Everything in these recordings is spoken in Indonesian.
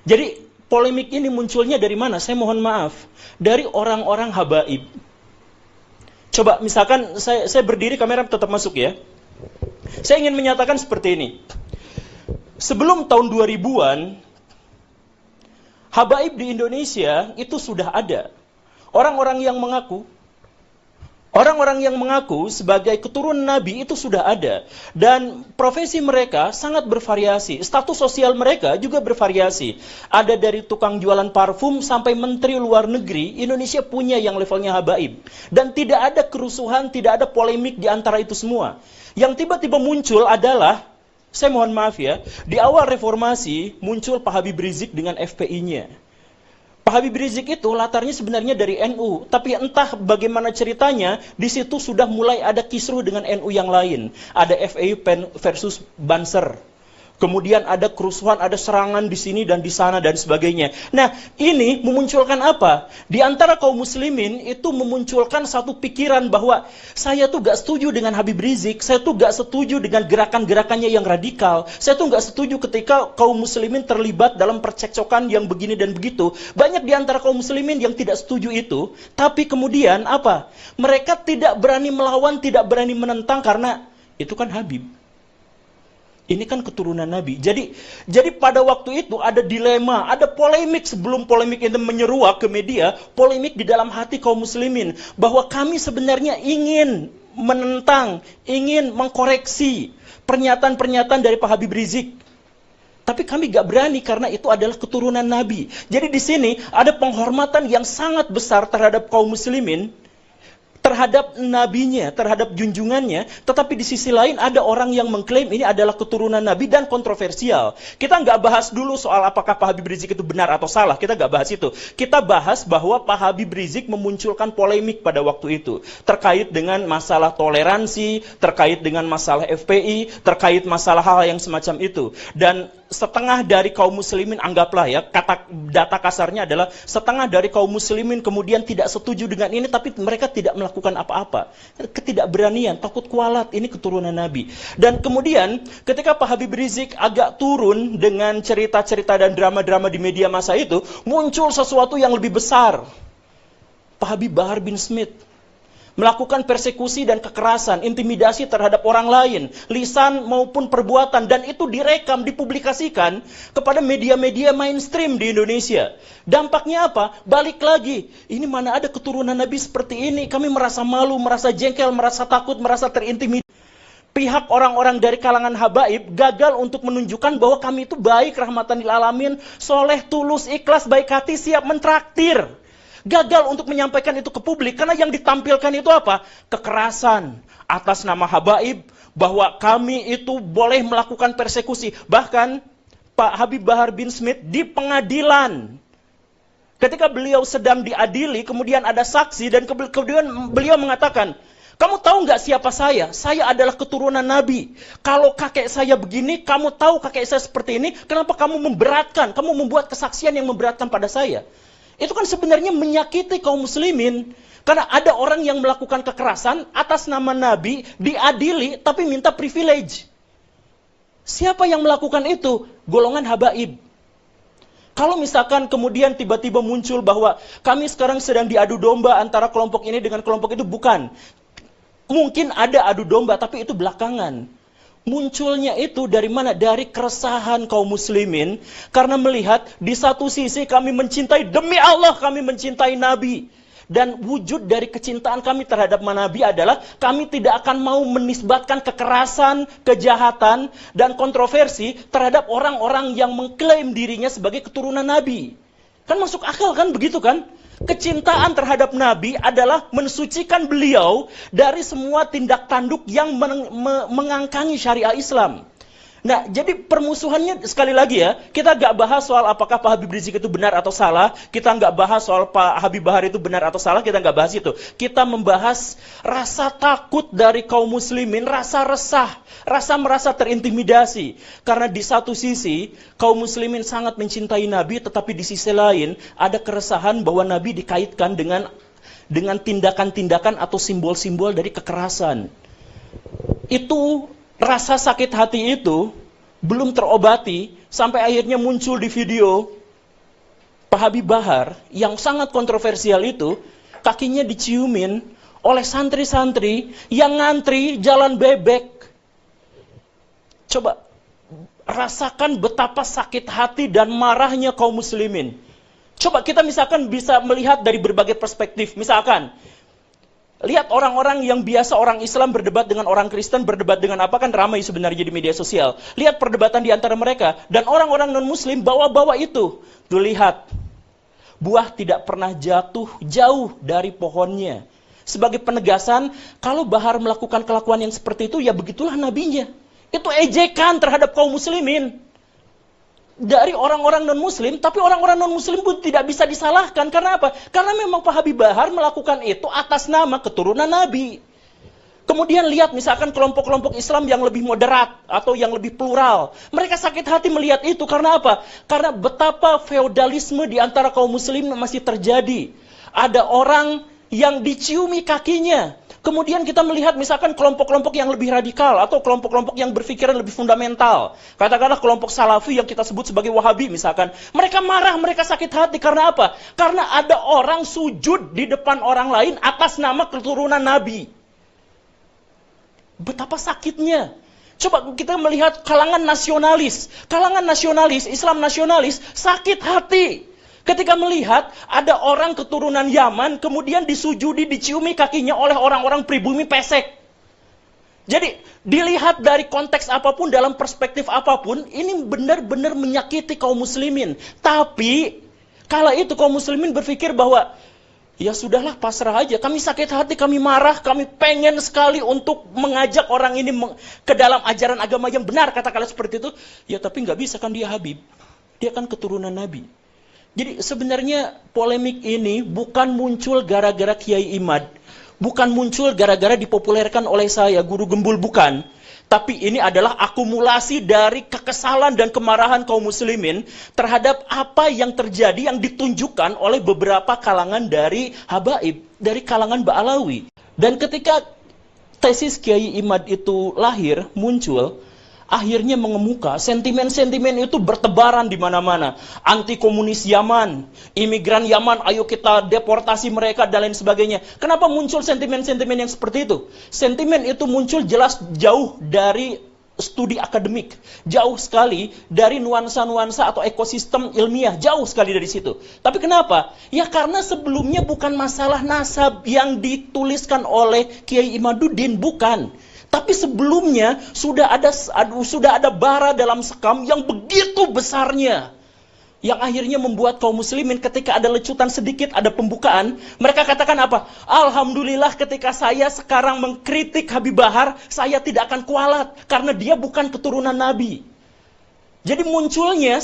Jadi polemik ini munculnya dari mana? Saya mohon maaf. Dari orang-orang habaib. Coba misalkan saya berdiri, kamera tetap masuk ya. Saya ingin menyatakan seperti ini. Sebelum tahun 2000-an, habaib di Indonesia itu sudah ada. Orang-orang yang mengaku sebagai keturunan Nabi itu sudah ada. Dan profesi mereka sangat bervariasi. Status sosial mereka juga bervariasi. Ada dari tukang jualan parfum sampai menteri luar negeri, Indonesia punya yang levelnya habaib. Dan tidak ada kerusuhan, tidak ada polemik di antara itu semua. Yang tiba-tiba muncul adalah, saya mohon maaf ya, di awal reformasi muncul Pak Habib Rizik dengan FPI-nya. Pak Habib Rizik itu latarnya sebenarnya dari NU, tapi entah bagaimana ceritanya, di situ sudah mulai ada kisruh dengan NU yang lain. Ada FPI versus Banser. Kemudian ada kerusuhan, ada serangan di sini dan di sana dan sebagainya. Nah, ini memunculkan apa? Di antara kaum muslimin itu memunculkan satu pikiran bahwa saya tuh gak setuju dengan Habib Rizik, saya tuh gak setuju dengan gerakan-gerakannya yang radikal, saya tuh gak setuju ketika kaum muslimin terlibat dalam percekcokan yang begini dan begitu. Banyak di antara kaum muslimin yang tidak setuju itu, tapi kemudian apa? Mereka tidak berani melawan, tidak berani menentang karena itu kan Habib. Ini kan keturunan Nabi. Jadi pada waktu itu ada dilema, ada polemik sebelum polemik itu menyeruak ke media, polemik di dalam hati kaum muslimin bahwa kami sebenarnya ingin menentang, ingin mengkoreksi pernyataan-pernyataan dari Pak Habib Rizik. Tapi kami gak berani karena itu adalah keturunan Nabi. Jadi di sini ada penghormatan yang sangat besar terhadap kaum muslimin, terhadap nabinya, terhadap junjungannya, tetapi di sisi lain ada orang yang mengklaim ini adalah keturunan Nabi dan kontroversial. Kita nggak bahas dulu soal apakah Pak Habib Rizik itu benar atau salah, kita nggak bahas itu. Kita bahas bahwa Pak Habib Rizik memunculkan polemik pada waktu itu, terkait dengan masalah toleransi, terkait dengan masalah FPI, terkait masalah hal yang semacam itu. Dan setengah dari kaum muslimin, anggaplah ya, data kasarnya adalah setengah dari kaum muslimin kemudian tidak setuju dengan ini, tapi mereka tidak melakukan apa-apa. Ketidakberanian, takut kualat, ini keturunan Nabi. Dan kemudian ketika Pak Habib Rizik agak turun dengan cerita-cerita dan drama-drama di media massa itu, muncul sesuatu yang lebih besar. Pak Habib Bahar bin Smith melakukan persekusi dan kekerasan, intimidasi terhadap orang lain, lisan maupun perbuatan, dan itu direkam, dipublikasikan kepada media-media mainstream di Indonesia. Dampaknya apa? Balik lagi, ini mana ada keturunan Nabi seperti ini, kami merasa malu, merasa jengkel, merasa takut, merasa terintimidasi. Pihak orang-orang dari kalangan habaib gagal untuk menunjukkan bahwa kami itu baik, rahmatan lil alamin, soleh, tulus, ikhlas, baik hati, siap mentraktir. Gagal untuk menyampaikan itu ke publik, karena yang ditampilkan itu apa? Kekerasan atas nama habaib, bahwa kami itu boleh melakukan persekusi. Bahkan Pak Habib Bahar bin Smith di pengadilan, ketika beliau sedang diadili, kemudian ada saksi dan kemudian beliau mengatakan, kamu tahu nggak siapa saya? Saya adalah keturunan Nabi. Kalau kakek saya begini, kamu tahu kakek saya seperti ini, kenapa kamu memberatkan? Kamu membuat kesaksian yang memberatkan pada saya. Itu kan sebenarnya menyakiti kaum muslimin. Karena ada orang yang melakukan kekerasan atas nama Nabi, diadili, tapi minta privilege. Siapa yang melakukan itu? Golongan habaib. Kalau misalkan kemudian tiba-tiba muncul bahwa kami sekarang sedang diadu domba antara kelompok ini dengan kelompok itu, bukan. Mungkin ada adu domba, tapi itu belakangan. Munculnya itu dari mana? Dari keresahan kaum muslimin, karena melihat di satu sisi kami mencintai, demi Allah kami mencintai Nabi. Dan wujud dari kecintaan kami terhadap Nabi adalah kami tidak akan mau menisbatkan kekerasan, kejahatan, dan kontroversi terhadap orang-orang yang mengklaim dirinya sebagai keturunan Nabi. Kan masuk akal kan, begitu kan? Kecintaan terhadap Nabi adalah mensucikan beliau dari semua tindak tanduk yang mengangkangi syariah Islam. Nah, jadi permusuhannya sekali lagi ya, kita nggak bahas soal apakah Pak Habib Rizik itu benar atau salah, kita nggak bahas soal Pak Habib Bahar itu benar atau salah, kita nggak bahas itu. Kita membahas rasa takut dari kaum muslimin, rasa resah, rasa merasa terintimidasi. Karena di satu sisi, kaum muslimin sangat mencintai Nabi, tetapi di sisi lain, ada keresahan bahwa Nabi dikaitkan dengan tindakan-tindakan atau simbol-simbol dari kekerasan. Itu rasa sakit hati itu belum terobati sampai akhirnya muncul di video Pak Habib Bahar yang sangat kontroversial itu, kakinya diciumin oleh santri-santri yang ngantri jalan bebek. Coba rasakan betapa sakit hati dan marahnya kaum muslimin. Coba kita misalkan bisa melihat dari berbagai perspektif. Misalkan, lihat orang-orang yang biasa orang Islam berdebat dengan orang Kristen, berdebat dengan apa, kan ramai sebenarnya di media sosial. Lihat perdebatan di antara mereka. Dan orang-orang non-muslim bawa-bawa itu. Tuh lihat, buah tidak pernah jatuh jauh dari pohonnya. Sebagai penegasan, kalau Bahar melakukan kelakuan yang seperti itu, ya begitulah nabinya. Itu ejekan terhadap kaum muslimin. Dari orang-orang non-muslim, tapi orang-orang non-muslim pun tidak bisa disalahkan. Karena apa? Karena memang Pak Habib Bahar melakukan itu atas nama keturunan Nabi. Kemudian lihat misalkan kelompok-kelompok Islam yang lebih moderat atau yang lebih plural. Mereka sakit hati melihat itu. Karena apa? Karena betapa feodalisme di antara kaum muslim masih terjadi. Ada orang yang diciumi kakinya. Kemudian kita melihat misalkan kelompok-kelompok yang lebih radikal atau kelompok-kelompok yang berpikiran lebih fundamental. Katakanlah kelompok Salafi yang kita sebut sebagai Wahabi misalkan. Mereka marah, mereka sakit hati. Karena apa? Karena ada orang sujud di depan orang lain atas nama keturunan Nabi. Betapa sakitnya. Coba kita melihat kalangan nasionalis. Kalangan nasionalis, Islam nasionalis, sakit hati ketika melihat ada orang keturunan Yaman kemudian disujudi, diciumi kakinya oleh orang-orang pribumi pesek. Jadi dilihat dari konteks apapun, dalam perspektif apapun, ini benar-benar menyakiti kaum muslimin. Tapi kala itu kaum muslimin berpikir bahwa ya sudahlah, pasrah aja. Kami sakit hati, kami marah, kami pengen sekali untuk mengajak orang ini ke dalam ajaran agama yang benar, katakanlah seperti itu. Ya tapi nggak bisa kan, dia Habib. Dia kan keturunan Nabi. Jadi sebenarnya polemik ini bukan muncul gara-gara Kiai Imad. Bukan muncul gara-gara dipopulerkan oleh saya, Guru Gembul, bukan. Tapi ini adalah akumulasi dari kekesalan dan kemarahan kaum muslimin terhadap apa yang terjadi yang ditunjukkan oleh beberapa kalangan dari habaib, dari kalangan Ba'alawi. Dan ketika tesis Kiai Imad itu lahir, muncul, akhirnya mengemuka, sentimen-sentimen itu bertebaran di mana-mana. Anti komunis Yaman, imigran Yaman, ayo kita deportasi mereka dan lain sebagainya. Kenapa muncul sentimen-sentimen yang seperti itu? Sentimen itu muncul jelas jauh dari studi akademik, jauh sekali dari nuansa-nuansa atau ekosistem ilmiah, jauh sekali dari situ. Tapi kenapa? Ya karena sebelumnya bukan masalah nasab yang dituliskan oleh Kiai Imaduddin, bukan. Tapi sebelumnya sudah ada bara dalam sekam yang begitu besarnya. Yang akhirnya membuat kaum muslimin ketika ada lecutan sedikit, ada pembukaan, mereka katakan apa? Alhamdulillah ketika saya sekarang mengkritik Habib Bahar, saya tidak akan kualat. Karena dia bukan keturunan Nabi. Jadi munculnya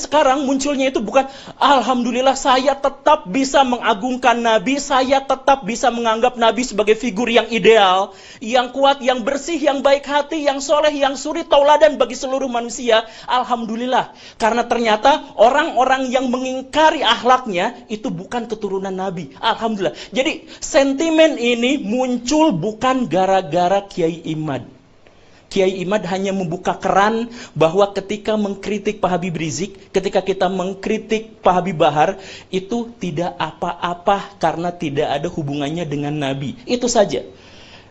itu bukan alhamdulillah saya tetap bisa mengagungkan Nabi, saya tetap bisa menganggap Nabi sebagai figur yang ideal, yang kuat, yang bersih, yang baik hati, yang soleh, yang suri tauladan bagi seluruh manusia. Alhamdulillah. Karena ternyata orang-orang yang mengingkari akhlaknya itu bukan keturunan Nabi. Alhamdulillah. Jadi sentimen ini muncul bukan gara-gara Kiai Imad. Kiai Imad hanya membuka keran bahwa ketika mengkritik Pak Habib Rizik, ketika kita mengkritik Pak Habib Bahar, itu tidak apa-apa karena tidak ada hubungannya dengan Nabi. Itu saja.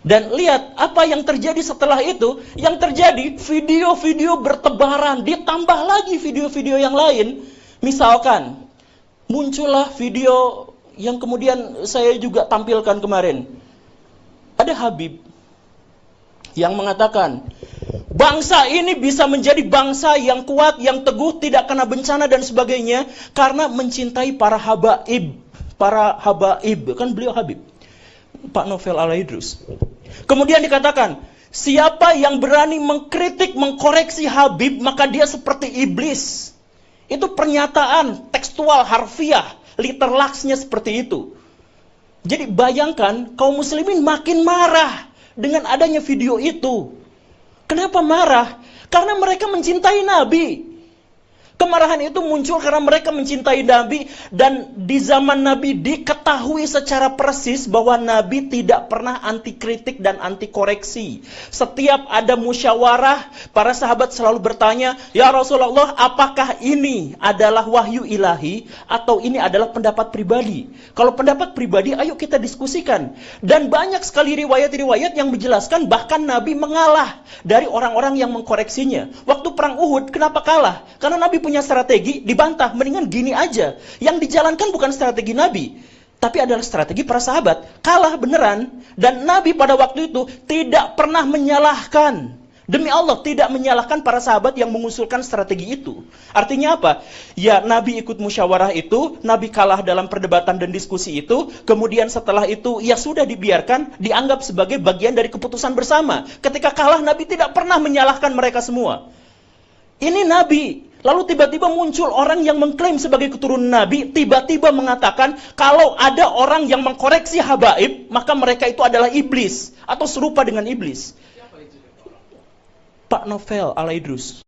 Dan lihat apa yang terjadi setelah itu. Yang terjadi, video-video bertebaran, ditambah lagi video-video yang lain. Misalkan, muncullah video yang kemudian saya juga tampilkan kemarin. Ada Habib yang mengatakan, bangsa ini bisa menjadi bangsa yang kuat, yang teguh, tidak kena bencana dan sebagainya, karena mencintai para habaib. Para habaib, kan beliau Habib, Pak Novel Al-Idrus. Kemudian dikatakan, siapa yang berani mengkritik, mengkoreksi Habib, maka dia seperti iblis. Itu pernyataan tekstual, harfiah, literlaksnya seperti itu. Jadi bayangkan, kaum muslimin makin marah dengan adanya video itu. Kenapa marah? Karena mereka mencintai Nabi. Kemarahan itu muncul karena mereka mencintai Nabi, dan di zaman Nabi diketahui secara persis bahwa Nabi tidak pernah anti kritik dan anti koreksi. Setiap ada musyawarah, para sahabat selalu bertanya, "Ya Rasulullah, apakah ini adalah wahyu ilahi atau ini adalah pendapat pribadi?" Kalau pendapat pribadi, ayo kita diskusikan. Dan banyak sekali riwayat-riwayat yang menjelaskan bahkan Nabi mengalah dari orang-orang yang mengkoreksinya. Waktu perang Uhud, kenapa kalah? Karena Nabi punya strategi, dibantah, mendingan gini aja. Yang dijalankan bukan strategi Nabi, tapi adalah strategi para sahabat. Kalah beneran, dan Nabi pada waktu itu tidak pernah menyalahkan. Demi Allah, tidak menyalahkan para sahabat yang mengusulkan strategi itu. Artinya apa? Ya, Nabi ikut musyawarah itu, Nabi kalah dalam perdebatan dan diskusi itu, kemudian setelah itu, ya sudah dibiarkan, dianggap sebagai bagian dari keputusan bersama. Ketika kalah, Nabi tidak pernah menyalahkan mereka semua. Ini Nabi. Lalu tiba-tiba muncul orang yang mengklaim sebagai keturunan Nabi, tiba-tiba mengatakan kalau ada orang yang mengkoreksi habaib, maka mereka itu adalah iblis atau serupa dengan iblis. Pak Novel Al-Idrus.